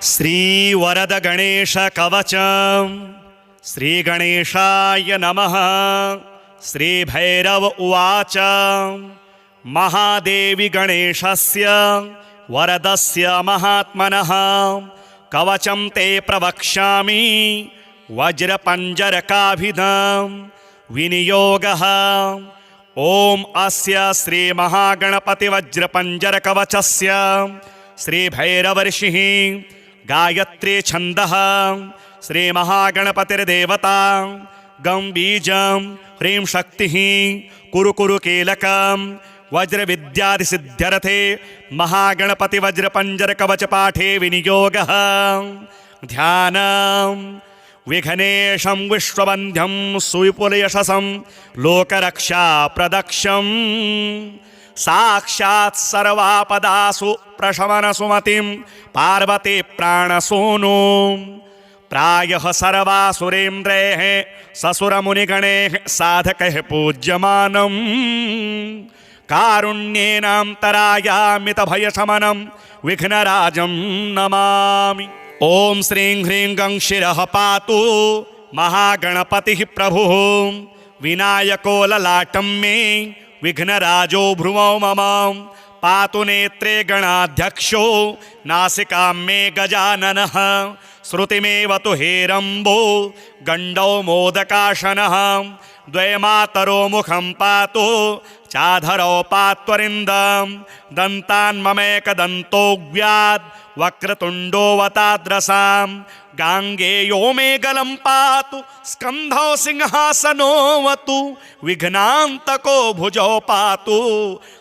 श्रीवरद गणेश कवचम् श्रीगणेशाय नमः। श्रीभैरव उवाच महादेवी गणेशस्य वरदस्य महात्मनः कवचं ते प्रवक्ष्यामि वज्रपञ्जरकाभिधं विनियोगः। ॐ अस्य श्रीमहागणपति वज्रपञ्जरकवचस्य श्रीभैरवर्षिः गायत्री छन्दः श्रीमहागणपतिर्देवता गं बीजं ह्रीं शक्तिः कुरु कुरु कीलकं वज्रविद्यादिसिद्ध्यर्थे महागणपति वज्रपञ्जरकवचपाठे विनियोगः। ध्यानं विघ्नेशं विश्ववन्द्यं सुविपुलयशसं लोकरक्षाप्रदक्षं साक्षात् सर्वापदासु प्रशमनसुमतिं पार्वती प्राणसूनु। प्रायः सर्वासुरेन्द्रैः ससुरमुनिगणैः साधकैः पूज्यमानं कारुण्येनान्तरायामितभयशमनं विघ्नराजं नमामि। ॐ श्रीं ह्रीं गं शिरः पातु महागणपतिः प्रभुः विनायको ललाटं मे विघ्नराजो भ्रुवो मम पातु नेत्रे गणाध्यक्षो नासिकां मे गजाननः श्रुतिमेव तु हेरम्बो गण्डौ मोदकाशनः द्वयमातरो मुखं पातु चाधरौ पात्वरिन्दं दन्तान् ममेकदन्तो व्याद् वक्रतुण्डोऽवताद्रसां गाङ्गेयो मे गलं पातु स्कन्धौ सिंहासनोऽवतु विघ्नान्तको भुजौ पातु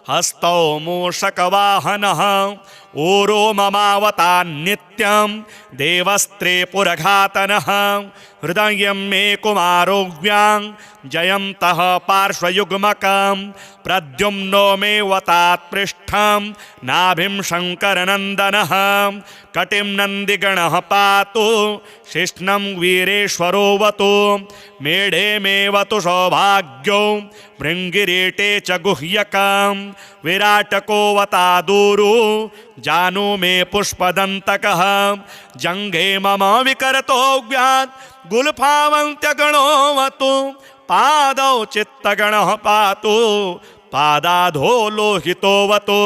हस्तौ मूषकवाहनः ऊरो ममावतान्नित्यं देवस्त्रे पुरघातनः हृदयं मे कुमारो व्यां जयन्तः पार्श्वयुग्मकं प्रद्युम्नो मे वतात्पृष्ठं नाभिं शङ्करनन्दनः कटिं नन्दिगणः पातु शिष्णं वीरेश्वरोऽवतु मेढे मे वतु सौभाग्यो भृङ्गिरीटे च गुह्यकं विराटकोऽवतादूरु जानु मे पुष्पदन्तकः जङ्घे मम विकरतो व्यात् गुल्फावन्त्यगणोऽवतु पादौ चित्तगणः पातु पादाधो लोहितोऽवतु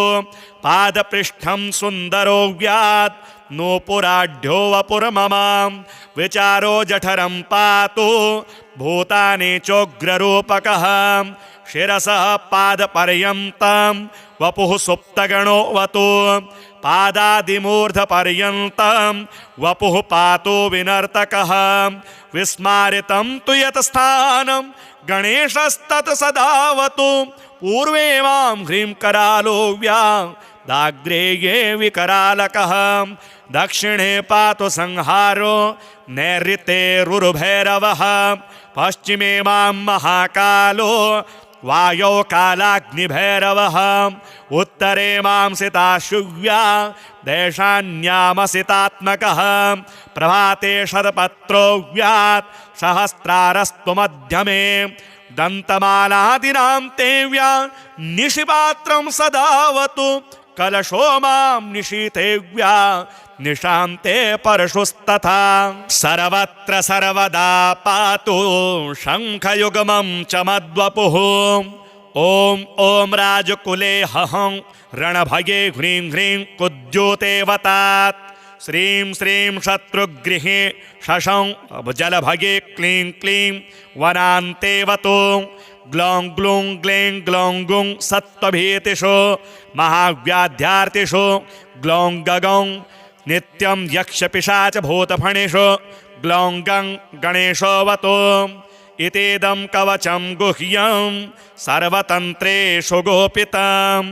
पादपृष्ठं सुन्दरो व्यात् नूपुराढ्यो वपुर्मम विचारो जठरं पातु भूतानि चोग्ररूपकः शिरसः पादपर्यन्तं वपुः सुप्तगणोऽवतु पादादिमूर्धपर्यन्तं वपुः पातु विनर्तकः विस्मारितं तु यत् स्थानं गणेशस्तत् सदावतु पूर्वे मां ह्रीं करालो व्यादाग्रेये विकरालकः दक्षिणे पातु संहारो नैऋते रुरुभैरवः पश्चिमे मां महाकालो वायौ कालाग्निभैरवः उत्तरे मां सिताशुव्या देशान्यामसितात्मकः प्रभाते शतपत्रो व्यात् सहस्रारस्तु मध्यमे दन्तमालादिनां ते व्या निशिपात्रं सदावतु कलशो मां निशीते व्या निशान्ते परशुस्तथा सर्वत्र सर्वदा पातु शङ्खयुग्मं च मद्वपुः ॐ ॐ राजकुले हहं रणभये ह्रीं ह्रीं कुद्योतेवतात् श्रीं श्रीं शत्रुगृहे शशं जलभये क्लीं क्लीं वनान्तेवतु ग्लौं ग्लूं ग्लें ग्लौं गुं सत्त्वभीतिषु महाव्याध्यार्तिषु ग्लौं गगौं नित्यं यक्षपिशाचभूतफणिषु ग्लौं गं गणेशोऽवतु इतीदं कवचं गुह्यं सर्वतन्त्रेषु गोपितं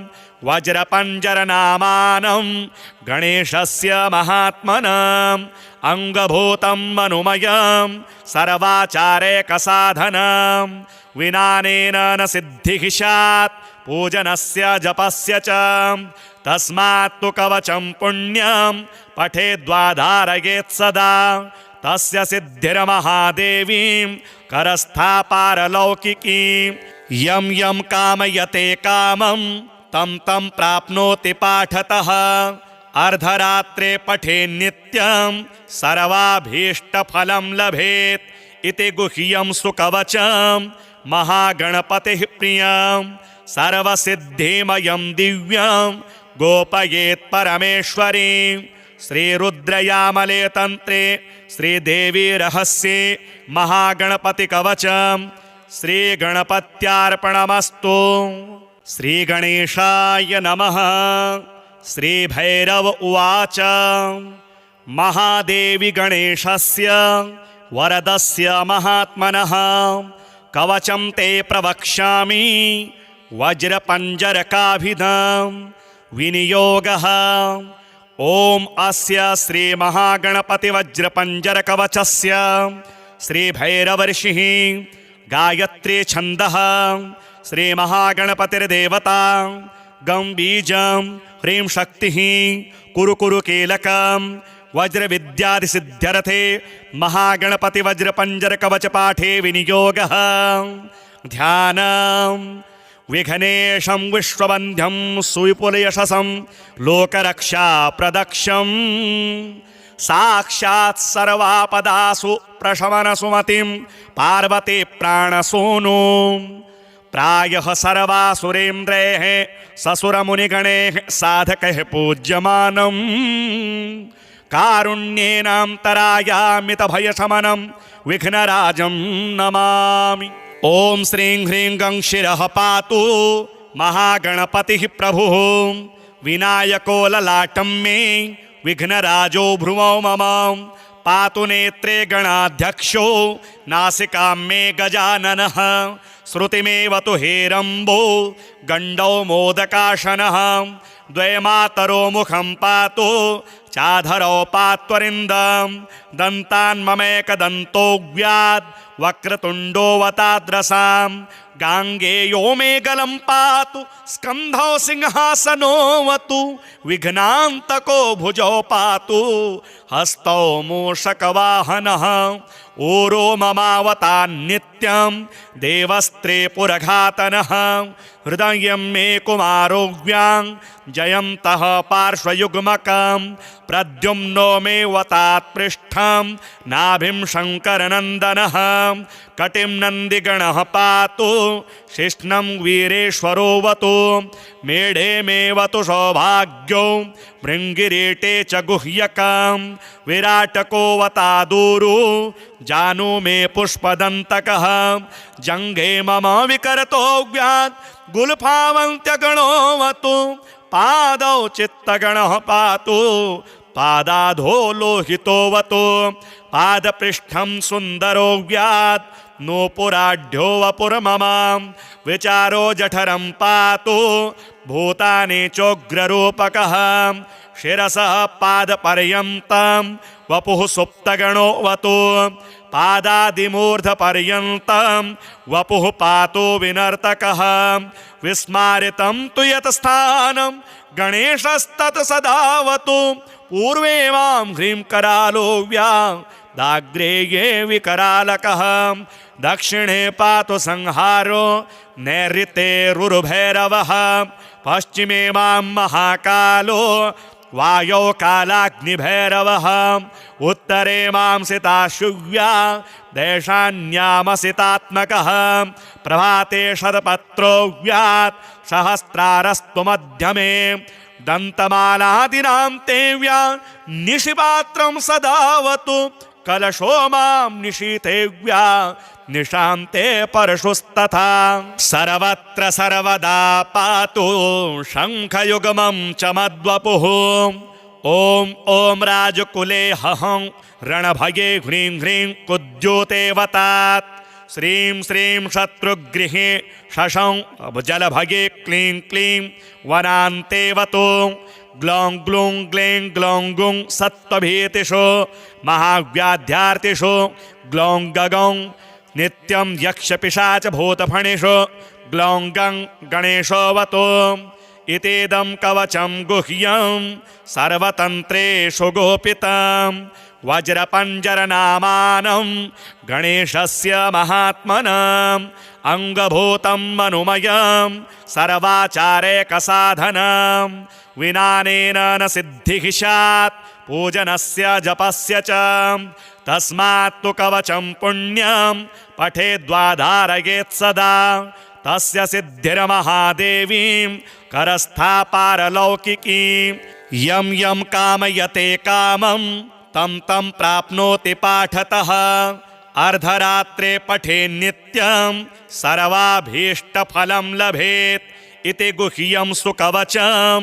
वज्रपञ्जरनामानं गणेशस्य महात्मनम् अङ्गभूतं मनुमयं सर्वाचारेकसाधनं विनानेन न सिद्धिः स्यात् पूजनस्य जपस्य च तस्मात् तु कवचं पुण्यं पठेद्वाधारयेत् सदा तस्य सिद्धिर्महादेवीं करस्थापारलौकिकीं यं यं कामयते कामं तं तं प्राप्नोति पाठतः अर्धरात्रे पठे नित्यं सर्वाभीष्टफलं लभेत् इति गुह्यं सुकवचं महागणपतिः प्रियं सर्वसिद्धिमयं दिव्यं गोपयेत् परमेश्वरी श्रीरुद्रयामले तन्त्रे श्रीदेवी रहस्ये महागणपतिकवचं श्रीगणपत्यार्पणमस्तु। श्रीगणेशाय नमः। श्रीभैरव उवाच महादेवी गणेशस्य वरदस्य महात्मनः कवचं ते प्रवक्ष्यामि वज्रपञ्जरकाभिधं विनियोगः। ॐ अस्य श्रीमहागणपतिवज्रपञ्जरकवचस्य श्रीभैरवर्षिः गायत्री छन्दः श्रीमहागणपतिर्देवता गं बीजं ह्रीं शक्तिः कुरु कीलकं वज्रविद्यादिसिद्ध्यर्थे महागणपतिवज्रपञ्जरकवचपाठे विनियोगः। ध्यानं विघ्नेशं विश्ववन्द्यं सुविपुलयशसं लोकरक्षाप्रदक्षं साक्षात् सर्वापदासु प्रशमनसुमतिं पार्वती प्राणसूनु प्रायः सर्वासुरेन्द्रैः ससुरमुनिगणैः साधकैः पूज्यमानं कारुण्येनान्तरायामितभयशमनं विघ्नराजं नमामि। ॐ श्रीं ह्रीं गं शिरः पातु महागणपतिः प्रभुः विनायको ललाटं मे विघ्नराजो भ्रुवौ मम पातु नेत्रे गणाध्यक्षो नासिकां मे गजाननः श्रुतिमेव तु हेरम्बो गण्डौ मोदकाशनः द्वयमातरो मुखं पातु चाधरौ पात्वरिन्दं दन्तान्ममेकदन्तो व्याद् वक्रतुण्डोऽवताद्रसां गाङ्गेयो मे गलं पातु स्कन्धौ सिंहासनोऽवतु विघ्नान्तको भुजौ पातु हस्तौ मूषकवाहनः ऊरो ममावतान्नित्यं देवस्त्रे पुरघातनः हृदयं मे कुमारोऽव्यां जयन्तः पार्श्वयुग्मकं प्रद्युम्नो मे वतात्पृष्ठं नाभिं शङ्करनन्दनः कटिं नन्दिगणः पातु शिष्णं वीरेश्वरोऽवतु मेढे मे वतु सौभाग्यो भृङ्गिरीटे च गुह्यकं विराटकोऽवतादूरु जानु मे पुष्पदन्तकः जङ्घे मम विकरतो व्यात् गुल्फावन्त्यगणोऽवतु पादौ चित्तगणः पातु पादाधो लोहितोऽवतु पादपृष्ठं सुन्दरो व्यात् नूपुराढ्यो वपुर्मम विचारो जठरं पातु भूतानि चोग्ररूपकः शिरसः पादपर्यन्तं वपुः सुप्तगणोऽवतु पादादिमूर्धपर्यन्तं वपुः पातु विनर्तकः विस्मारितं तु यत् स्थानं गणेशस्तत् सदावतु पूर्वे मां ह्रीं करालो व्यादाग्रेये विकरालकः दक्षिणे पातु संहारो नैऋते रुरुभैरवः पश्चिमे मां महाकालो वायौ कालाग्निभैरवः उत्तरे मां सिताशुव्या देशान्यामसितात्मकः प्रभाते शतपत्रो व्यात् सहस्रारस्तु मध्यमे दन्तमालादिनां ते व्या निशिपात्रं सदावतु कलशो मां निशीते व्या निशान्ते परशुस्तथा सर्वत्र सर्वदा पातु शङ्खयुग्मं च मद्वपुः ॐ ॐ राजकुले हहं रणभये ह्रीं ह्रीं कुद्योतेवतात् श्रीं श्रीं शत्रुगृहे शशं जलभये क्लीं क्लीं वनान्तेवतो ग्लौं ग्लूं ग्लें ग्लौं गुं सत्त्वभीतिषु महाव्याध्यार्तिषु ग्लौं गगौं नित्यं यक्षपिशाचभूतफणिषु ग्लौं गं गणेशोऽवतु इतेदं कवचं गुह्यं सर्वतन्त्रेषु गोपितं वज्रपञ्जरनामानं गणेशस्य महात्मनम् अंगभूतं मनुमयं सर्वाचारेकसाधनं विनानेन न सिद्धिः स्यात् पूजनस्य जपस्य च तस्मात् तु कवचं पुण्यं पठेद्वाधारयेत् सदा तस्य सिद्धिर्महादेवीं करस्थापारलौकिकीं यं यं कामयते कामं तं तं प्राप्नोति पाठतः अर्धरात्रे पठे नित्यं सर्वाभीष्टफलं लभेत् इति गुह्यं सुकवचं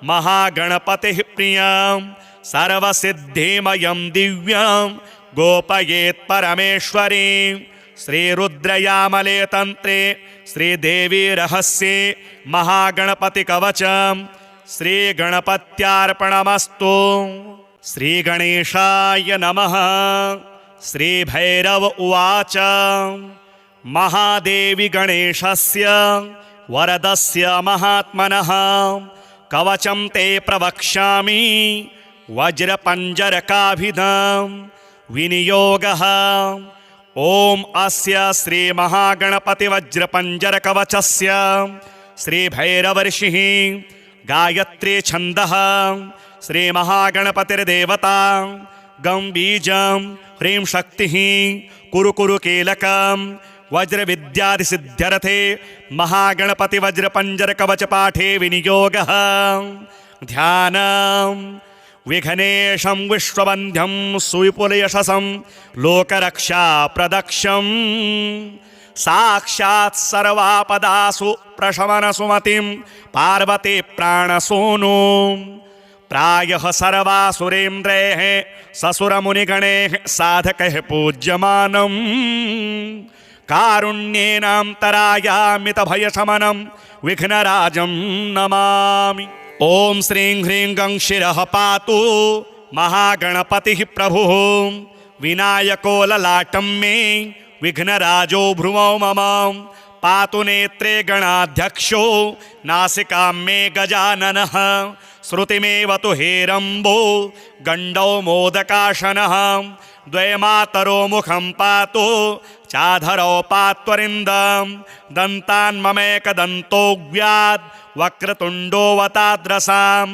महागणपतिः प्रियं सर्वसिद्धिमयं दिव्यं गोपयेत् परमेश्वरीं श्रीरुद्रयामले तन्त्रे श्रीदेवी रहस्ये महागणपतिकवचं श्रीगणपत्यार्पणमस्तु। श्रीगणेशाय नमः। श्रीभैरव उवाच महादेवी गणेशस्य वरदस्य महात्मनः कवचं ते प्रवक्ष्यामि वज्रपञ्जरकाभिधं विनियोगः। ॐ अस्य श्रीमहागणपतिवज्रपञ्जरकवचस्य श्रीभैरवर्षिः गायत्री छन्दः श्रीमहागणपतिर्देवता गं बीजं ह्रीं शक्तिः कुरु कुरु कीलकं वज्रविद्यादिसिद्ध्यर्थे महागणपतिवज्रपञ्जरकवचपाठे विनियोगः। ध्यानं विघ्नेशं विश्ववन्ध्यं सुविपुलयशसं लोकरक्षाप्रदक्षं साक्षात् सर्वापदासु प्रशमनसुमतिं पार्वती प्राणसूनु प्रायः सर्वासुरेन्द्रैः ससुरमुनिगणैः साधकैः पूज्यमानं कारुण्येनान्तरायामितभयशमनं विघ्नराजं नमामि। ॐ श्रीं ह्रीं गं शिरः पातु महागणपतिः प्रभुः विनायको ललाटं मे विघ्नराजो भ्रुवौ मम पातु नेत्रे गणाध्यक्षो नासिकां मे गजाननः श्रुतिमेव तु हेरम्बो गण्डौ मोदकाशनः द्वयमातरो मुखं पातु चाधरौ पात्वरिन्दं दन्तान्ममेकदन्तो व्याद् वक्रतुण्डोऽवताद्रसां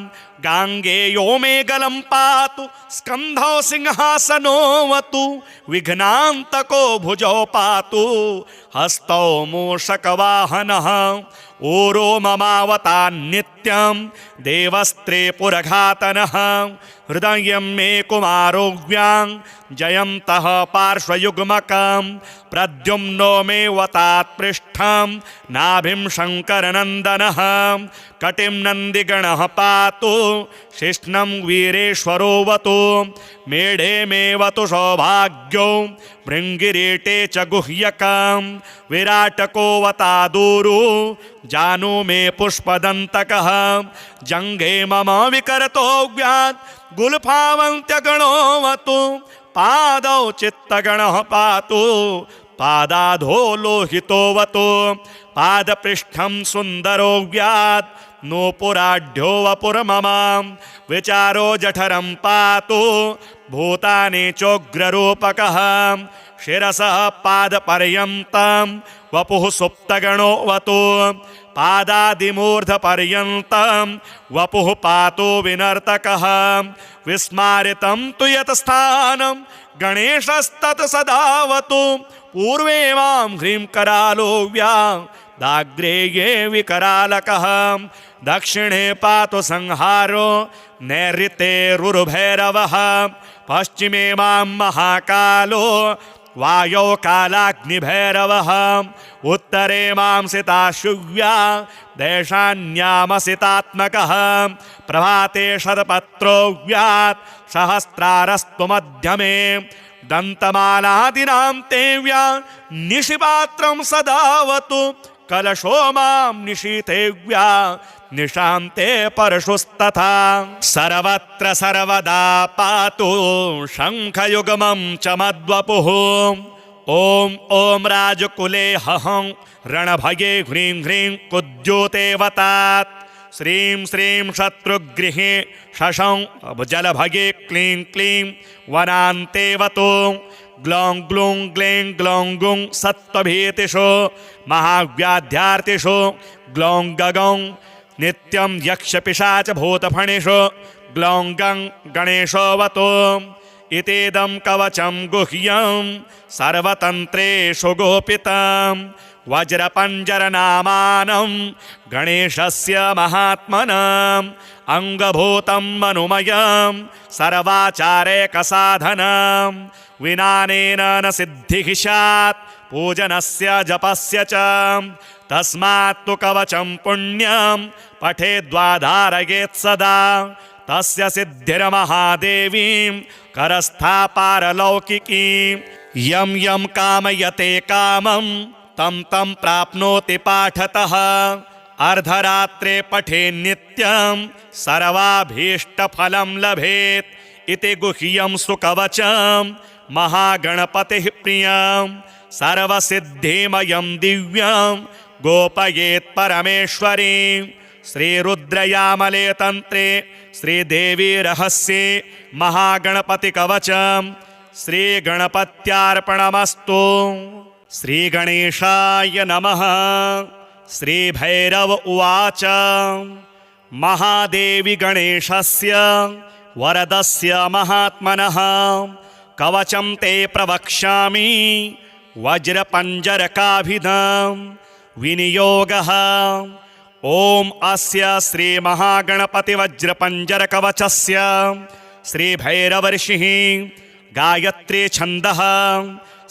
गाङ्गेयो मे गलं पातु स्कन्धौ सिंहासनोऽवतु विघ्नान्तको भुजौ पातु हस्तौ मूषकवाहनः ऊरो ममावतान्नित्यं देवस्त्रे पुरघातनः हृदयं मे कुमारोऽव्यां जयन्तः पार्श्वयुग्मकं प्रद्युम्नो मे वतात्पृष्ठं नाभिं शङ्करनन्दनः कटिं नन्दिगणः पातु शिष्णं वीरेश्वरोऽवतु मेढे मेऽवतु सौभाग्यो भृङ्गिरीटे च गुह्यकं विराटकोऽवतादूरु जानु मे पुष्पदन्तकः जङ्घे मम विकरतो व्यात् गुल्फावन्त्यगणोऽवतु पादौ चित्तगणः पातु पादाधो लोहितोऽवतु पादपृष्ठं सुन्दरो व्यात् नूपुराढ्यो वपुर्मम विचारो जठरं पातु भूतानि चोग्ररूपकः शिरसः पादपर्यन्तं वपुः सुप्तगणोऽवतु पादादिमूर्धपर्यन्तं वपुः पातु विनर्तकः विस्मारितं तु यत् स्थानं गणेशस्तत् सदावतु पूर्वे मां ह्रीं करालो व्यादाग्रेये विकरालकः दक्षिणे पातु संहारो नैऋते रुरुभैरवः पश्चिमे मां महाकालो वायौ कालाग्निभैरवः उत्तरे मां सिताशुव्या देशान्यामसितात्मकः प्रभाते शतपत्रो व्यात् सहस्रारस्तु मध्यमे दन्तमालादिनां ते व्या निशिपात्रं सदावतु कलशो मां निशीथे व्या निशान्ते परशुस्तथा सर्वत्र सर्वदा पातु शङ्खयुग्मं च मद्वपुः ॐ ॐ राजकुले हहं रणभये ह्रीं ह्रीं कुद्योतेवतात् श्रीं श्रीं शत्रुगृहे शशं जलभये क्लीं क्लीं वनान्तेवतु ग्लौं ग्लूं ग्लें ग्लौं गुं सत्त्वभीतिषु महाव्याध्यार्तिषु ग्लौं गगौं नित्यं यक्षपिशाच भूतफणिषु ग्लौं गं गणेशोऽवतु इतीदं कवचं गुह्यं सर्वतन्त्रेषु गोपितं वज्रपञ्जरनामानं गणेशस्य महात्मनम् अङ्गभूतं मनुमयं सर्वाचारेकसाधनं विनानेन न सिद्धिः स्यात् पूजनस्य जपस्य च तस्मात् तु कवचं पुण्यं पठेद्वाधारयेत् सदा तस्य सिद्धिर्महादेवीं करस्थापारलौकिकीं यं यं कामयते कामं तं तं प्राप्नोति पाठतः अर्धरात्रे पठे नित्यं सर्वाभीष्टफलं लभेत् इति गुह्यं सुकवचं महागणपतिः प्रियं सर्वसिद्धिमयं दिव्यं गोपयेत् परमेश्वरी श्रीरुद्रयामले तन्त्रे श्रीदेवी रहस्ये महागणपतिकवचं श्रीगणपत्यार्पणमस्तु। श्रीगणेशाय नमः। श्रीभैरव उवाच महादेवी गणेशस्य वरदस्य महात्मनः कवचं ते प्रवक्ष्यामि वज्रपञ्जरकाभिधं विनियोगः। ॐ अस्य श्रीमहागणपतिवज्रपञ्जरकवचस्य श्रीभैरवर्षिः गायत्री छन्दः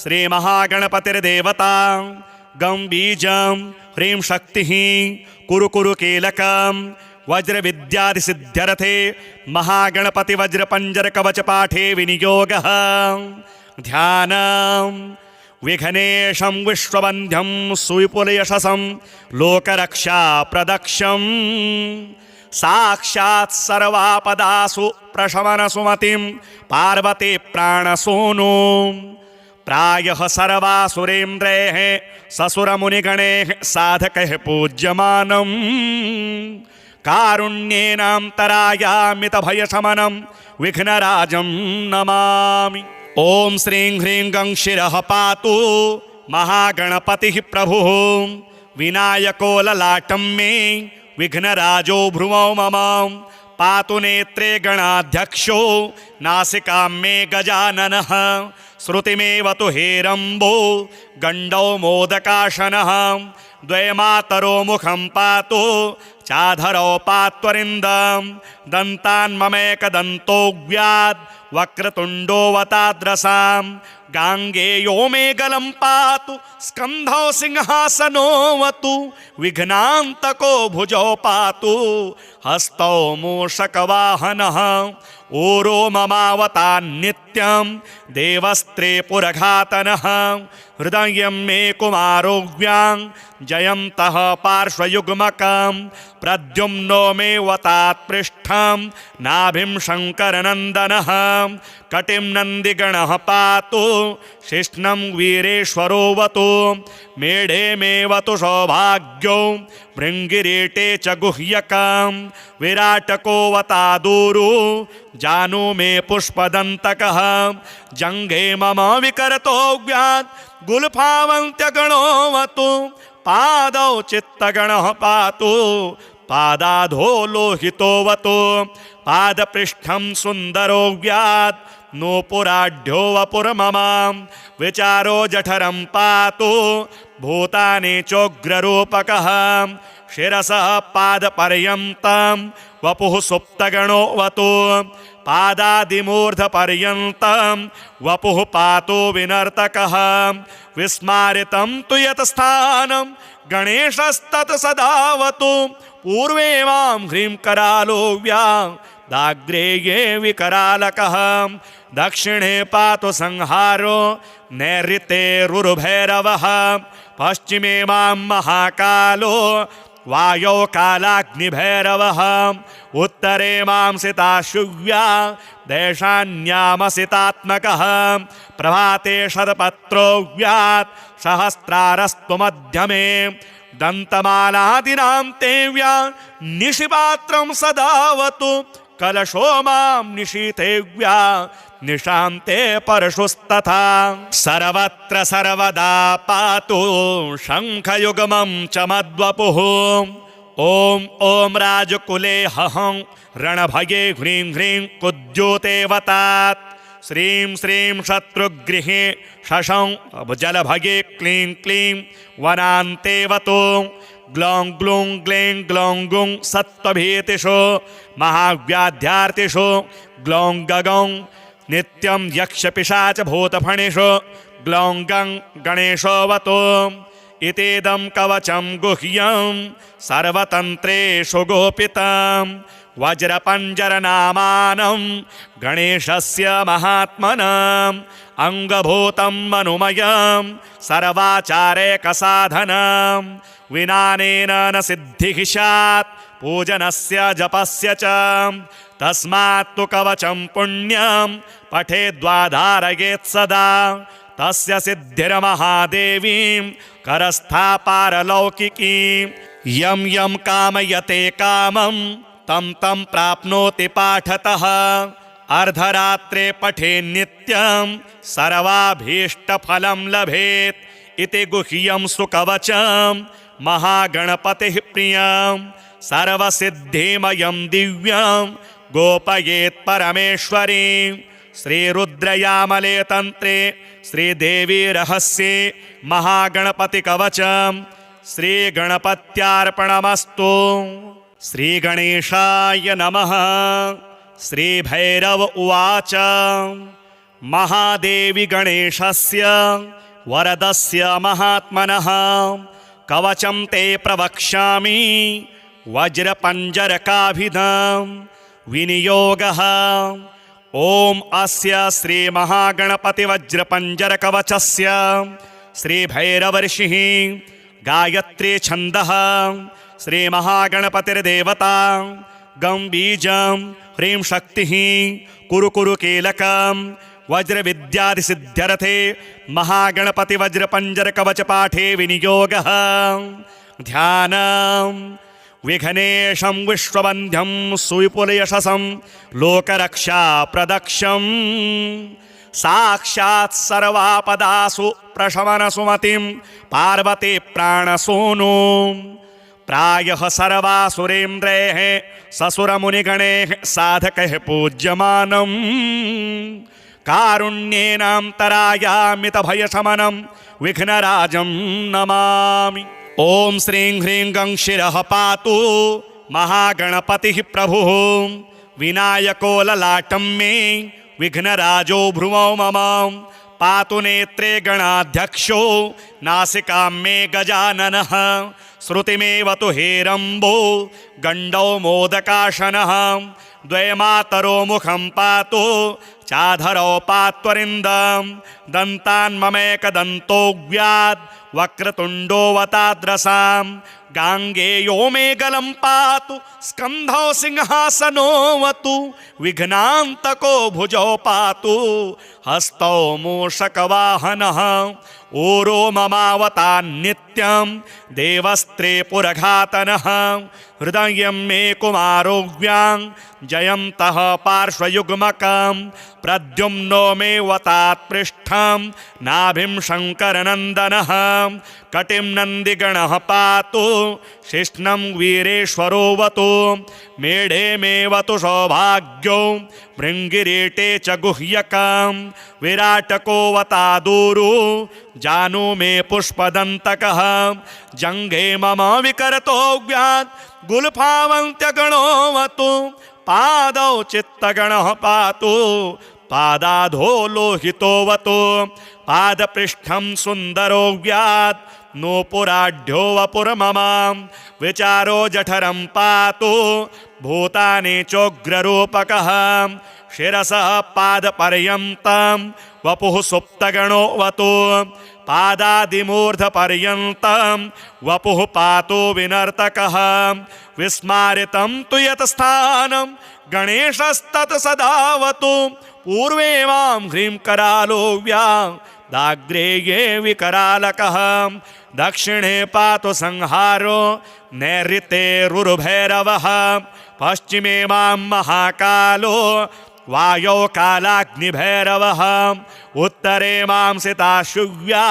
श्रीमहागणपतिर्देवता गं बीजं ह्रीं शक्तिः कुरु कुरु कीलकं वज्रविद्यादिसिद्ध्यर्थे महागणपतिवज्रपञ्जरकवचपाठे विनियोगः। ध्यानं विघ्नेशं विश्ववन्द्यं सुविपुलयशसं लोकरक्षाप्रदक्षं साक्षात् सर्वापदासु प्रशमनसुमतिं पार्वती प्राणसूनु प्रायः सर्वासुरेन्द्रैः ससुरमुनिगणैः साधकैः पूज्यमानं कारुण्येनान्तरायामितभयशमनं विघ्नराजं नमामि। ॐ श्रीं ह्रीं गं शिरः पातु महागणपतिः प्रभुः विनायको ललाटं मे विघ्नराजो भ्रुवौ मम पातु नेत्रे गणाध्यक्षो नासिकां मे गजाननः श्रुतिमेव तु हेरम्बो गण्डौ मोदकाशनः द्वयमातरो मुखं पातु चाधरौ पात्वरिन्दं दन्तान् ममेकदन्तो व्याद् वक्रतुण्डोऽवताद्रसां गाङ्गेयो मे गलं पातु स्कन्धौ सिंहासनोऽवतु विघ्नान्तको भुजौ पातु हस्तौ मूषकवाहनः ऊरो ममावतान्नित्यं देवस्त्रे पुरघातनः हृदयं मे कुमारोग्यां जयन्तः पार्श्वयुग्मकं प्रद्युम्नो मे वतात्पृष्ठं नाभिं शङ्करनन्दनः कटिं नन्दिगणः पातु शिष्णं वीरेश्वरोऽवतु मेढे मेऽवतु सौभाग्यो भृङ्गिरीटे च गुह्यकं विराटकोऽवतादूरु जानु मे पुष्पदन्तकः जङ्घे मम विकरतो व्यात् गुल्फावन्त्यगणोऽवतु पादौ चित्तगणः पातु पादाधो लोहितोऽवतु पादपृष्ठं सुन्दरो व्यात् नूपुराढ्यो वपुर्मम विचारो जठरं पातु भूतानि चोग्ररूपकः शिरसः पादपर्यन्तं वपुः सुप्तगणोऽवतु पादादिमूर्धपर्यन्तं वपुः पातु विनर्तकः विस्मारितं तु यत् स्थानं गणेशस्तत् सदावतु पूर्वे वां ह्रीं करालो व्यादाग्रेये विकरालकः दक्षिणे पातु संहारो नैऋते रुरुभैरवः पश्चिमे मां महाकालो वायौ कालाग्निभैरवः उत्तरे मां सिताशुव्या देशान्यामसितात्मकः प्रभाते शतपत्रो व्यात् सहस्रारस्तु मध्यमे दन्तमालादिनां ते व्या निशिपात्रं सदावतु कलशो मां निशीथेव्या निशान्ते परशुस्तथा सर्वत्र सर्वदा पातु शङ्खयुग्मं च मद्वपुः ॐ ॐ राजकुले हहं रणभये ह्रीं ह्रीं कुद्योतेवतात् श्रीं श्रीं शत्रुगृहे शशं जलभगे क्लीं क्लीं वनान्तेवतो ग्लौं ग्लूं ग्लें ग्लौं गुं सत्त्वभीतिषु महाव्याध्यार्तिषु ग्लौं गगौं नित्यं यक्षपिशाचभूतफणिषु ग्लौं गं गणेशोऽवतु इतीदं कवचं गुह्यं सर्वतन्त्रेषु गोपितं वज्रपञ्जरनामानं गणेशस्य महात्मनम् अङ्गभूतं मनुमयं सर्वाचारेकसाधनं विनानेन न सिद्धिः स्यात् पूजनस्य जपस्य च तस्मात् तु कवचं पुण्यं पठेद्वाधारयेत् सदा तस्य सिद्धिर्महादेवीं करस्थापारलौकिकीं यं यं कामयते कामं तं तं प्राप्नोति पाठतः अर्धरात्रे पठे नित्यं सर्वाभीष्टफलं लभेत् इति गुह्यं सुकवचं महागणपतिः प्रियं सर्वसिद्धिमयं दिव्यं गोपयेत् परमेश्वरी श्रीरुद्रयामले तन्त्रे श्रीदेवी रहस्ये महागणपतिकवचं श्रीगणपत्यार्पणमस्तु। श्रीगणेशाय नमः। श्रीभैरव उवाच महादेवी गणेशस्य वरदस्य महात्मनः कवचं ते प्रवक्ष्यामि वज्रपञ्जरकाभिधं विनियोगः। ॐ अस्य श्रीमहागणपतिवज्रपञ्जरकवचस्य श्रीभैरवर्षिः गायत्री छन्दः श्रीमहागणपतिर्देवता गं बीजं ह्रीं शक्तिः कुरु कुरु कीलकं वज्रविद्यादिसिद्ध्यर्थे महागणपतिवज्रपञ्जरकवचपाठे विनियोगः। ध्यानं विघ्नेशं विश्ववन्ध्यं सुविपुलयशसं लोकरक्षाप्रदक्षं साक्षात् सर्वापदासु प्रशमनसुमतिं पार्वती प्राणसूनु प्रायः सर्वासुरेन्द्रैः ससुरमुनिगणैः साधकैः पूज्यमानं कारुण्येनान्तरायामितभयशमनं विघ्नराजं नमामि। ॐ श्रीं ह्रीं गं शिरः पातु महागणपतिः प्रभुः विनायको ललाटं मे विघ्नराजो भ्रुवौ मम पातु नेत्रे गणाध्यक्षो नासिकां मे गजाननः श्रुतिमेव तु हेरम्बो गण्डौ मोदकाशनः द्वयमातरो मुखं पातु चाधरौ पात्वरिन्दं दन्तान् ममेकदन्तोऽव्याद् वक्रतुण्डोऽवताद्रसां गाङ्गेयो मे गलं पातु स्कन्धौ सिंहासनोऽवतु विघ्नान्तको भुजौ पातु हस्तौ मूषकवाहनः ऊरो ममावतान्नित्यं देवस्त्रे पुरघातनः हृदयं मे कुमारोऽव्यां जयन्तः पार्श्वयुग्मकं प्रद्युम्नो मे वतात्पृष्ठं नाभिं शङ्करनन्दनः कटिं नन्दिगणः पातु शिष्णं वीरेश्वरोऽवतु मेढे मे वतु सौभाग्यो भृङ्गिरीटे च गुह्यकं विराटको वतादूरु जानु मे पुष्पदन्तकः जङ्घे मम विकरतो व्यात् गुल्फावन्त्यगणोऽवतु पादौ चित्तगणः पातु पादाधो लोहितोऽवतु पादपृष्ठं सुन्दरो व्यात् नूपुराढ्यो वपुर्मम विचारो जठरं पातु भूतानि चोग्ररूपकः शिरसः पादपर्यन्तं वपुः सुप्तगणोऽवतु पादादिमूर्धपर्यन्तं वपुः पातु विनर्तकः विस्मारितं तु यत् स्थानं गणेशस्तत् सदावतु पूर्वे मां ह्रीं करालो व्यादाग्रेये विकरालकः दक्षिणे पातु संहारो नैऋते रुरुभैरवः पश्चिमे मां महाकालो वायौ कालाग्निभैरवः उत्तरे मां सिताशुव्या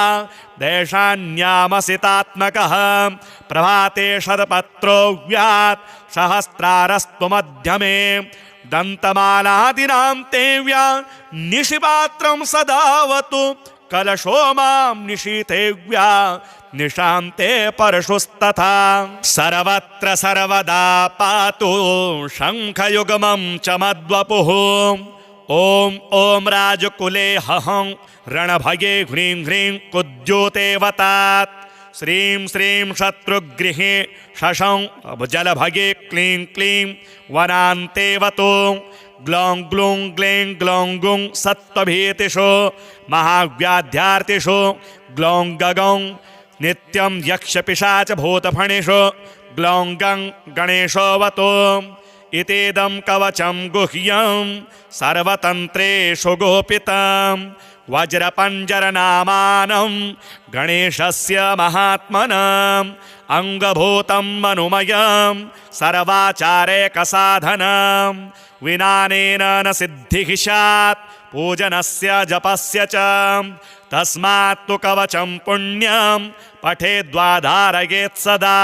देशान्यामसितात्मकः प्रभाते शतपत्रो व्यात् सहस्रारस्तु मध्यमे दन्तमालादीनां तेव्या निशिपात्रं सदावतु कलशो मां निशीतेव्या निशान्ते परशुस्तथा सर्वत्र सर्वदा पातु शङ्खयुग्मं च मद्वपुः ॐ ॐ राजकुले हहं रणभये ह्रीं ह्रीं कुद्योतेवतात् श्रीं श्रीं शत्रुगृहे शशं जलभगे क्लीं क्लीं वनान्तेवतो ग्लौं ग्लूं ग्लें ग्लौं गुं सत्त्वभीतिषु महाव्याध्यार्तिषु ग्लौं गगौं नित्यं यक्षपिशाच भूतफणिषु ग्लौं गं गणेशोऽवतु इतीदं कवचं गुह्यं सर्वतन्त्रेषु गोपितं वज्रपञ्जरनामानं गणेशस्य महात्मनम् अङ्गभूतं मनुमयं सर्वाचारेकसाधनं विनानेन न सिद्धिः स्यात् पूजनस्य जपस्य च तस्मात् तु कवचं पुण्यं पठेद्वाधारयेत् सदा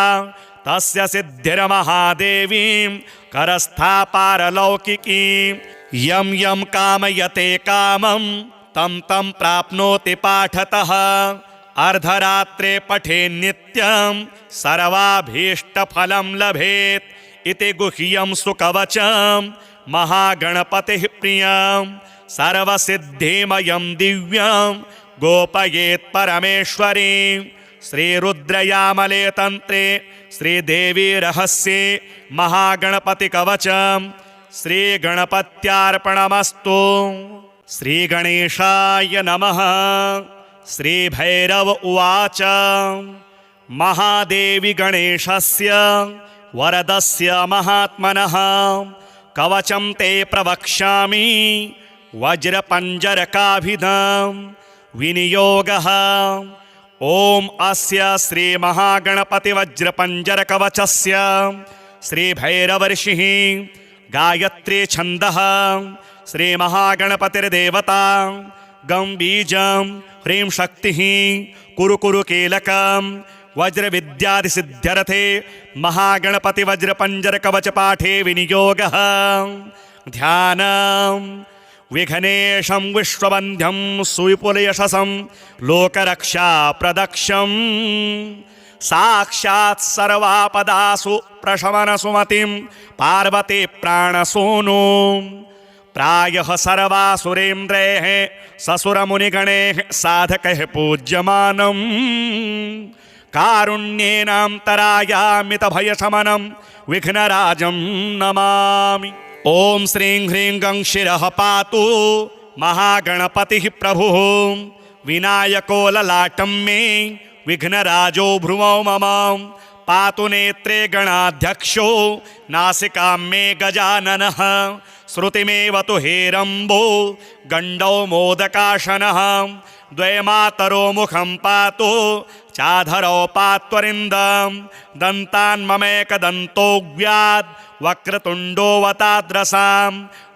तस्य सिद्धिर्महादेवीं करस्था पारलौकिकीं यं यं कामयते कामं तं तं प्राप्नोति पाठतः अर्धरात्रे पठे नित्यं सर्वाभीष्टफलं लभेत् इति गुह्यं सुकवचं महागणपतिः प्रियं सर्वसिद्धिमयं दिव्यं गोपयेत् परमेश्वरी श्रीरुद्रयामले तन्त्रे श्रीदेवी रहस्ये महागणपतिकवचं श्रीगणपत्यार्पणमस्तु। श्रीगणेशाय नमः। श्रीभैरव उवाच महादेवी गणेशस्य वरदस्य महात्मनः कवचं ते प्रवक्ष्यामि वज्रपञ्जरकाभिधं विनियोगः ॐ अस्य श्रीमहागणपतिवज्रपञ्जरकवचस्य श्रीभैरवर्षिः गायत्री छन्दः श्रीमहागणपतिर्देवता गं बीजं ह्रीं शक्तिः कुरु कुरु कीलकं वज्रविद्यादिसिद्ध्यर्थे महागणपतिवज्रपञ्जरकवचपाठे विनियोगः ध्यानं विघ्नेशं विश्ववन्ध्यं सुविपुलयशसं लोकरक्षाप्रदक्षं साक्षात् सर्वापदासु प्रशमनसुमतिं पार्वती प्राणसूनु प्रायः सर्वासुरेन्द्रैः ससुरमुनिगणैः साधकैः पूज्यमानं कारुण्येनान्तरायामितभयशमनं विघ्नराजं नमामि। ॐ श्रीं ह्रीं गं शिरः पातु महागणपतिः प्रभुः विनायको ललाटं मे विघ्नराजो भ्रुवौ मम पातु नेत्रे गणाध्यक्षो नासिकां मे गजाननः श्रुतिमेव तु हेरम्बो गण्डौ मोदकाशनः द्वयमातरो मुखं पातु चाधरौ पात्वरिन्दं दन्तान् ममेकदन्तो व्याद् वक्रतुण्डोऽवताद्रसां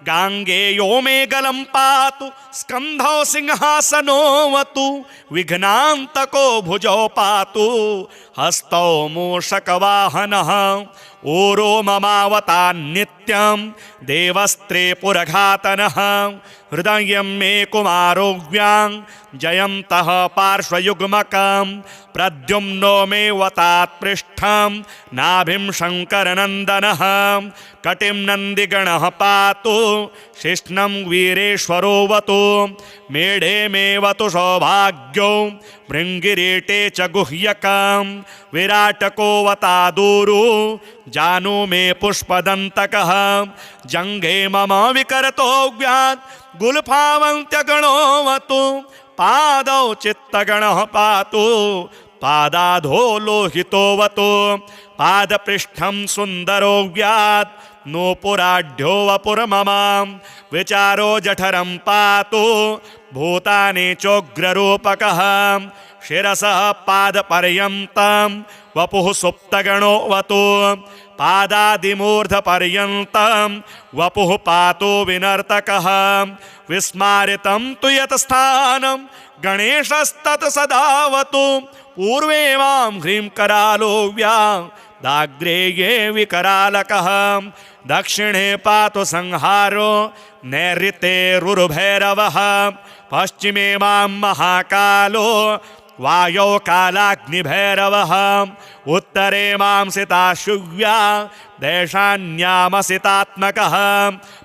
गाङ्गेयो मे गलं पातु स्कन्धौ सिंहासनोऽवतु विघ्नान्तको भुजौ पातु हस्तौ मूषकवाहनः ऊरो ममावतान्नित्यं देवस्त्रे पुरघातनः हृदयं मे कुमारोव्यां जयन्तः पार्श्वयुग्मकं प्रद्युम्नो मे वतात्पृष्ठं नाभिं शङ्करनन्दनः कटिं नन्दिगणः पातु शिष्णं वीरेश्वरोऽवतु मेढे मे वतु सौभाग्यो भृङ्गिरीटे च गुह्यकं विराटको वतादूरु जानु मे पुष्पदन्तकः जङ्घे मम विकरतो व्यात् गुल्फावन्त्यगणोऽवतु पादौ चित्तगणः पातु पादाधो लोहितोऽवतु पादपृष्ठं सुन्दरो व्यात् नूपुराढ्यो वपुर्मम विचारो जठरं पातु भूतानि चोग्ररूपकः शिरसः पादपर्यन्तं वपुः सुप्तगणोऽवतु पादादिमूर्धपर्यन्तं वपुः पातो विनर्तकः विस्मारितं तु यत् स्थानं गणेशस्तत् सदावतु पूर्वे मां ह्रीं करालो व्यादाग्रेये विकरालकः दक्षिणे पातु संहारो नैऋतेरुर्भैरवः पश्चिमे मां महाकालो वायौ कालाग्निभैरवः उत्तरे मां सिताशुव्या देशान्यामसितात्मकः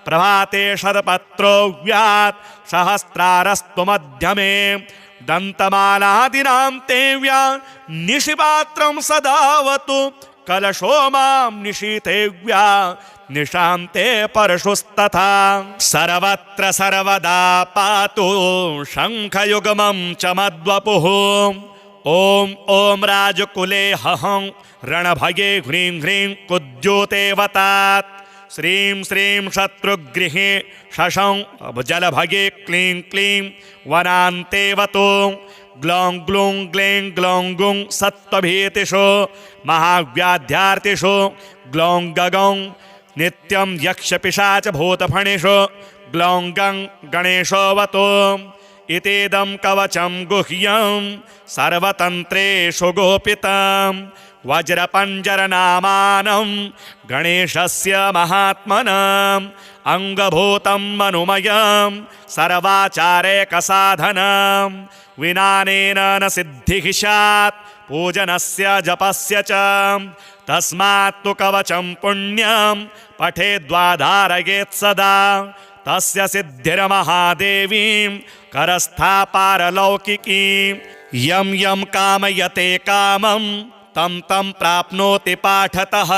प्रभाते शतपत्रो व्यात् सहस्रारस्तु मध्यमे दन्तमालादीनां ते व्या निशिपात्रं सदावतु कलशो मां निशीतेव्या निशान्ते परशुस्तथा सर्वत्र सर्वदा पातु शङ्खयुग्मं च मद्वपुः ॐ ॐ राजकुले हहं रणभये ह्रीं ह्रीं कुद्योतेवतात् श्रीं श्रीं शत्रुगृहे शशं जलभये क्लीं क्लीं वनान्तेवतो ग्लौं ग्लूं ग्लें ग्लौं गुं सत्त्वभीतिषु महाव्याध्यार्तिषु ग्लौं गगौं नित्यं यक्षपिशाचभूतफणिषु ग्लौं गं गणेशोऽवतु इतीदं कवचं गुह्यं सर्वतन्त्रेषु गोपितं वज्रपञ्जरनामानं गणेशस्य महात्मनम् अङ्गभूतं मनुमयं सर्वाचारेकसाधनं विनानेन न सिद्धिः स्यात् पूजनस्य जपस्य च तस्मात् तु कवचं पुण्यं पठेद्वाधारयेत् सदा तस्य सिद्धिर्महादेवीं करस्था पारलौकिकीं यं यं कामयते कामं तं तं प्राप्नोति पाठतः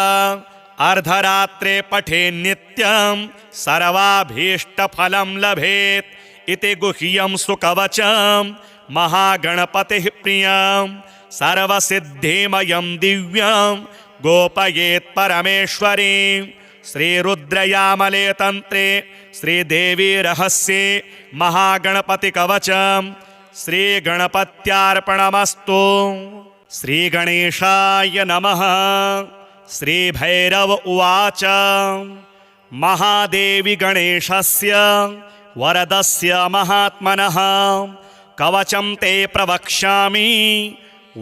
अर्धरात्रे पठे नित्यं सर्वाभीष्टफलं लभेत् इति गुह्यं सुकवचं महागणपतिः प्रियं सर्वसिद्धिमयं दिव्यं गोपयेत् परमेश्वरी श्रीरुद्रयामले तन्त्रे श्रीदेवी रहस्ये महागणपतिकवचं श्रीगणपत्यार्पणमस्तु। श्रीगणेशाय नमः। श्रीभैरव उवाच महादेवी गणेशस्य वरदस्य महात्मनः कवचं ते प्रवक्ष्यामि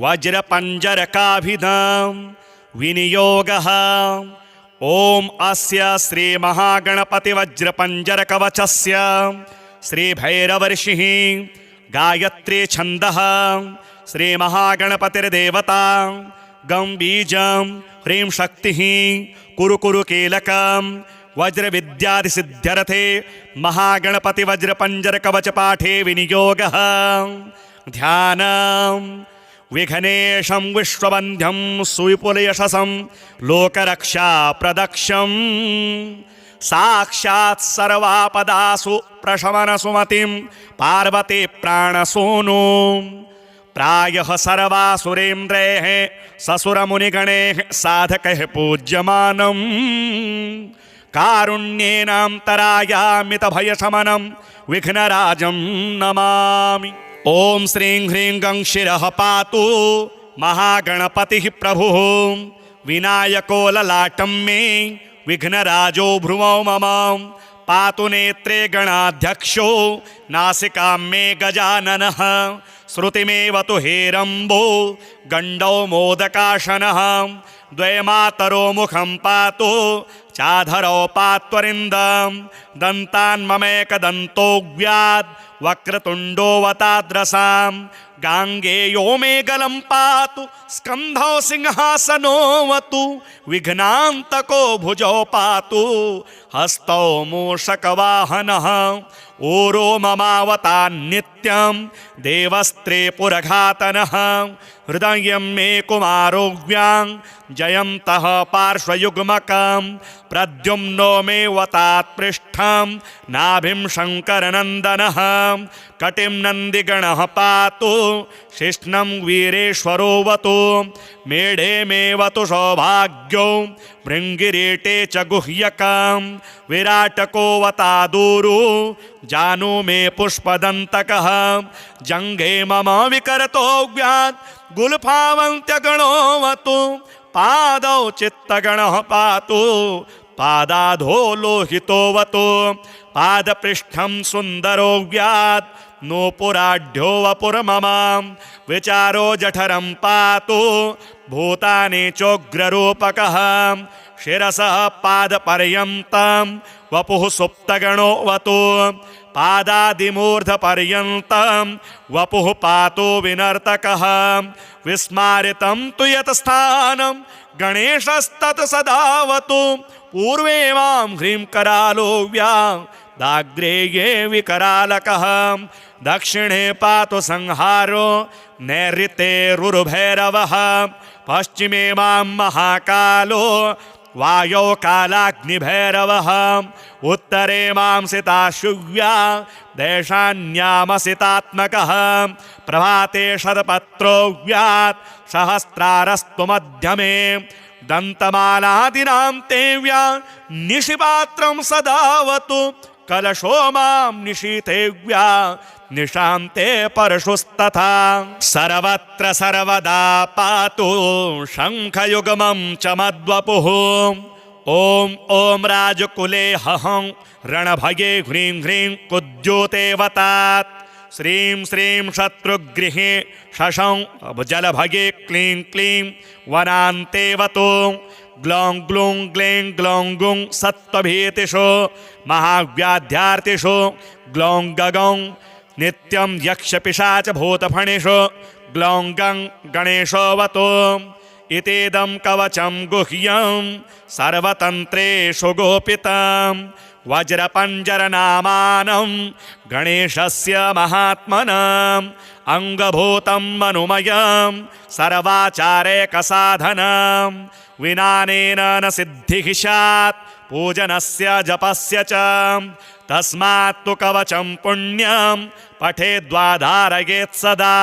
वज्रपञ्जरकाभिधं विनियोगः। ॐ अस्य श्रीमहागणपतिवज्रपञ्जरकवचस्य श्रीभैरवर्षिः गायत्री छन्दः श्रीमहागणपतिर्देवता गं बीजं ह्रीं शक्तिः कुरु कुरु कीलकं वज्रविद्यादिसिद्ध्यर्थे महागणपतिवज्रपञ्जरकवचपाठे विनियोगः। ध्यानं विघ्नेशं विश्ववन्ध्यं सुविपुलयशसं लोकरक्षाप्रदक्षं साक्षात् सर्वापदासु प्रशमनसुमतिं पार्वती प्राणसूनु प्रायः सर्वासुरेन्द्रैः ससुरमुनिगणैः साधकैः पूज्यमानं कारुण्येनान्तरायामितभयशमनं विघ्नराजं नमामि। ॐ श्रीं ह्रीं गं शिरः पातु महागणपतिः प्रभुः विनायको ललाटं मे विघ्नराजो भ्रुवौ मम पातु नेत्रे गणाध्यक्षो नासिकां मे गजाननः श्रुतिमेव तु हेरम्बो गण्डौ मोदकाशनः द्वयमातरो मुखं पातु चाधरौ पात्वरिन्दं दन्तान्ममेकदन्तो व्याद् वक्रतुण्डोऽवताद्रसां गाङ्गेयो मे गलं पातु स्कन्धौ सिंहासनोऽवतु विघ्नान्तको भुजौ पातु हस्तौ मूषकवाहनः ऊरो ममावतान्नित्यं देवस्त्रे पुरघातनः हृदयं मे कुमारो व्यां जयन्तः पार्श्वयुग्मकं प्रद्युम्नो मे वतात्पृष्ठं नाभिं शङ्करनन्दनः कटिं नन्दिगणः पातु शिष्णं वीरेश्वरोऽवतु मेढे मे वतु सौभाग्यो भृङ्गिरीटे च गुह्यकं विराटको वतादूरु जानु मे पुष्पदन्तकः जङ्घे मम विकरतो व्यात् गुल्फावन्त्यगणोऽवतु पादौ चित्तगणः पातु पादाधो लोहितोऽवतु पादपृष्ठं सुन्दरो व्यात् नूपुराढ्यो वपुर्मम विचारो जठरं पातु भूतानि चोग्ररूपकः शिरसः पादपर्यन्तं वपुः सुप्तगणोऽवतु पादादिमूर्धपर्यन्तं वपुः पातो विनर्तकः विस्मारितं तु यत् स्थानं गणेशस्तत् सदावतु पूर्वे मां ह्रीं करालो व्यादाग्रेये विकरालकः दक्षिणे पातु संहारो नैऋते रुरुभैरवः पश्चिमे मां महाकालो वायौ कालाग्निभैरवः उत्तरे मां सिताशुव्या देशान्यामसितात्मकः प्रभाते शतपत्रो व्यात् सहस्रारस्तु मध्यमे दन्तमालादीनां ते व्या निशिपात्रं सदावतु कलशो मां निशीथे व्या निशान्ते परशुस्तथा सर्वत्र सर्वदा पातु शङ्खयुग्मं च मद्वपुः ॐ ॐ राजकुले हहं रणभये ह्रीं ह्रीं कुद्योते वतात् श्रीं श्रीं शत्रुगृहे शशं जलभये क्लीं क्लीं वनान्ते वतु ग्लौं ग्लूं ग्लें ग्लौं गुं सत्त्वभीतिषु महाव्याध्यार्तिषु ग्लौं गगौं नित्यं यक्षपिशाचभूतफणिषु ग्लौं गं गणेशोऽवतु इतीदं कवचं गुह्यं सर्वतन्त्रेषु गोपितं वज्रपञ्जरनामानं गणेशस्य महात्मनम् अङ्गभूतं मनुमयं सर्वाचारेकसाधनं विनानेन न सिद्धिः स्यात् पूजनस्य जपस्य च तस्मात् तु कवचं पुण्यं पठेद्वाधारयेत् सदा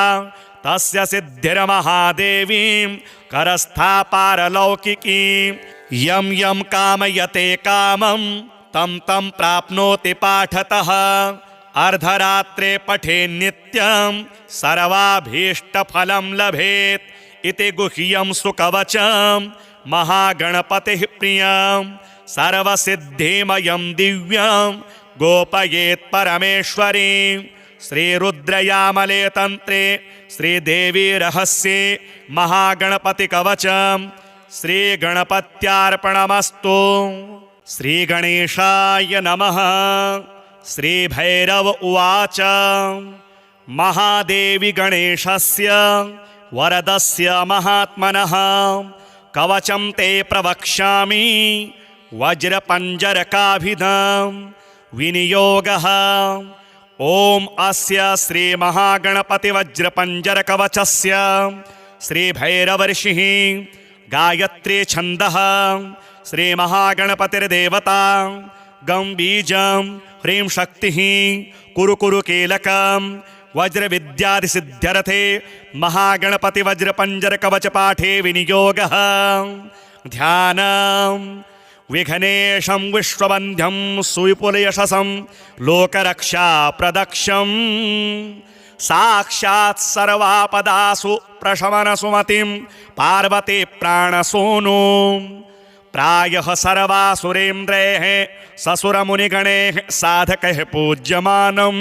तस्य सिद्धिर्महादेवीं करस्थापारलौकिकीं यं यं कामयते कामं तं तं प्राप्नोति पाठतः अर्धरात्रे पठे नित्यं सर्वाभीष्टफलं लभेत् इति गुह्यं सुकवचं महागणपतिः प्रियं सर्वसिद्धिमयं दिव्यं गोपयेत् परमेश्वरीं श्रीरुद्रयामले तन्त्रे श्रीदेवी रहस्ये महागणपतिकवचं श्रीगणपत्यार्पणमस्तु। श्रीगणेशाय नमः। श्रीभैरव उवाच महादेवी गणेशस्य वरदस्य महात्मनः कवचं ते प्रवक्ष्यामि वज्रपञ्जरकाभिधं विनियोगः। ॐ अस्य श्रीमहागणपतिवज्रपञ्जरकवचस्य श्रीभैरवर्षिः गायत्री छन्दः श्रीमहागणपतिर्देवता गं बीजं ह्रीं शक्तिः कुरु कुरु कीलकं वज्रविद्यादिसिद्ध्यर्थे महागणपतिवज्रपञ्जरकवचपाठे विनियोगः। ध्यानं विघ्नेशं विश्ववन्ध्यं सुविपुलयशसं लोकरक्षाप्रदक्षं साक्षात् सर्वापदासु प्रशमनसुमतिं पार्वती प्राणसूनु प्रायः सर्वासुरेन्द्रैः ससुरमुनिगणैः साधकैः पूज्यमानं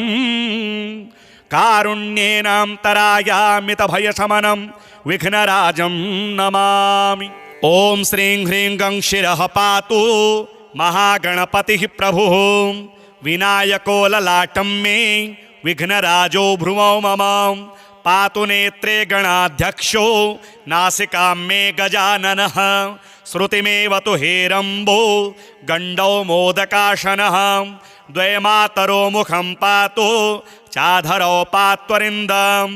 कारुण्येनान्तरायामितभयशमनं विघ्नराजं नमामि। ॐ श्रीं ह्रीं गं शिरः पातु महागणपतिः प्रभुः विनायको ललाटं मे विघ्नराजो भ्रुवौ मम पातु नेत्रे गणाध्यक्षो नासिकां मे गजाननः श्रुतिमेवतु हेरम्बो गण्डौ मोदकाशनः द्वयमातरो मुखं पातु चाधरौ पात्वरिन्दं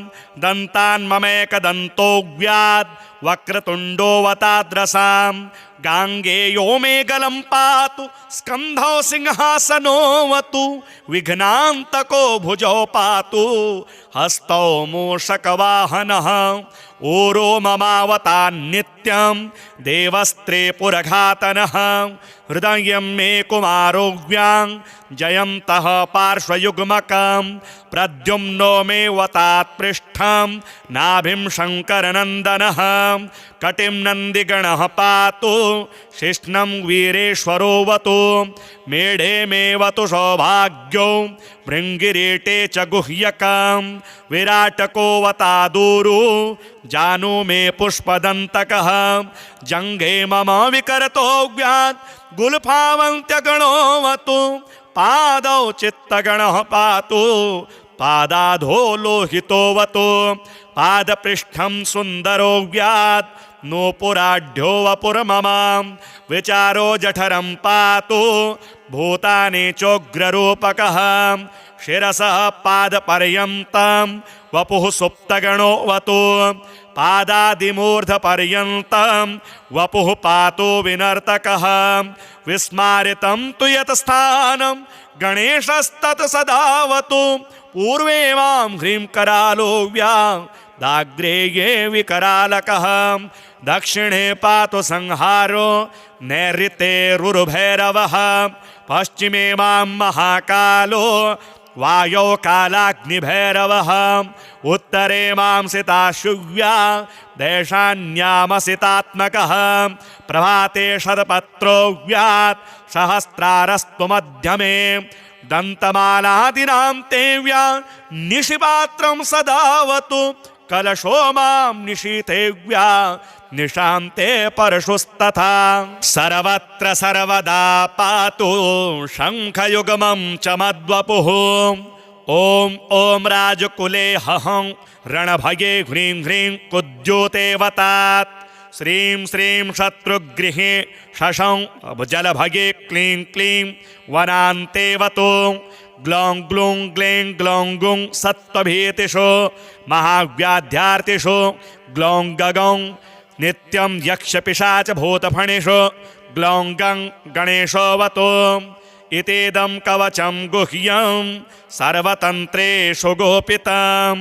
दन्तान् ममेकदन्तो व्याद् वक्रतुण्डो वताद्रसां गाङ्गेयो मे गलं पातु स्कन्धौ सिंहासनोऽवतु विघ्नान्तको भुजौ पातु हस्तौ मूषकवाहनः ऊरो ममावता नित्यं देवस्त्रे पुरघातनः हृदयं मे कुमारोऽव्यां जयन्तः पार्श्वयुग्मकं प्रद्युम्नो मे वतात् पृष्ठं नाभिं शङ्करनन्दनः कटिं नन्दिगणः पातु शिष्णं वीरेश्वरोऽवतु मेढे मे वतु सौभाग्यो भृङ्गिरीटे च गुह्यकं विराटको वतादूरु जानु मे पुष्पदन्तकः जङ्घे मम विकरतो व्यात् गुल्फावन्त्यगणोऽवतु पादौ चित्तगणः पातु पादाधो लोहितोऽवतु पादपृष्ठं सुन्दरो व्यात् नूपुराढ्यो वपुर्मम विचारो जठरं पातु भूतानि चोग्ररूपकः शिरसः पादपर्यन्तं वपुः सुप्तगणोऽवतु पादादिमूर्धपर्यन्तं वपुः पातु विनर्तकः विस्मारितं तु यत् स्थानं गणेशस्तत् सदावतु पूर्वे मां ह्रीं करालो व्यादाग्रेये विकरालकः दक्षिणे पातु संहारो नैऋते रुरुभैरवः पश्चिमे मां महाकालो वायौ कालाग्निभैरवः उत्तरे मां सिताशुव्या देशान्यामसितात्मकः प्रभाते शतपत्रो व्यात् सहस्रारस्तु मध्यमे दन्तमालादिनां ते व्या निशिपात्रं सदावतु कलशो मां निशीथे व्या निशान्ते परशुस्तथा सर्वत्र सर्वदा पातु शङ्खयुग्मं च मद्वपुः ॐ ॐ राजकुले हहं रणभये ह्रीं ह्रीं कुद्योते वतात् श्रीं श्रीं शत्रुगृहे शशं जलभये क्लीं क्लीं वनान्ते वतु ग्लौं ग्लूं ग्लें ग्लौं गुं सत्त्वभीतिषु महाव्याध्यार्तिषु ग्लौं गगौं नित्यं यक्षपिशाचभूतफणिषु ग्लौं गं गणेशोऽवतु इतीदं कवचं गुह्यं सर्वतन्त्रेषु गोपितं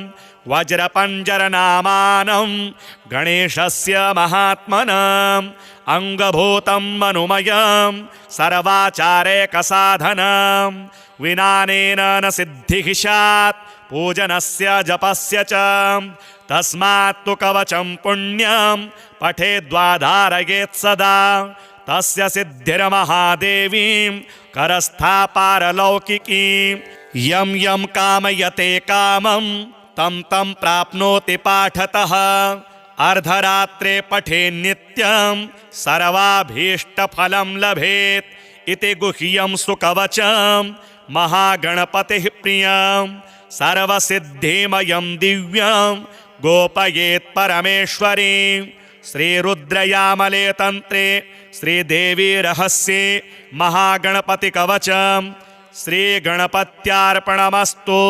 वज्रपञ्जरनामानं गणेशस्य महात्मनम् अङ्गभूतं मनुमयं सर्वाचारेकसाधनं विनानेन न सिद्धिः स्यात् पूजनस्य जपस्य च तस्मात् तु कवचं पुण्यं पठेद्वाधारयेत् सदा तस्य सिद्धिर्महादेवीं करस्थापारलौकिकीं यं यं कामयते कामं तं तं प्राप्नोति पाठतः अर्धरात्रे पठे नित्यं सर्वाभीष्टफलं लभेत् इति गुह्यं सुकवचं महागणपतिः प्रियं सर्वसिद्धिमयं दिव्यं गोपयेत् परमेश्वरीं श्रीरुद्रयामले तन्त्रे श्रीदेवी रहस्ये महागणपतिकवचं श्रीगणपत्यार्पणमस्तु।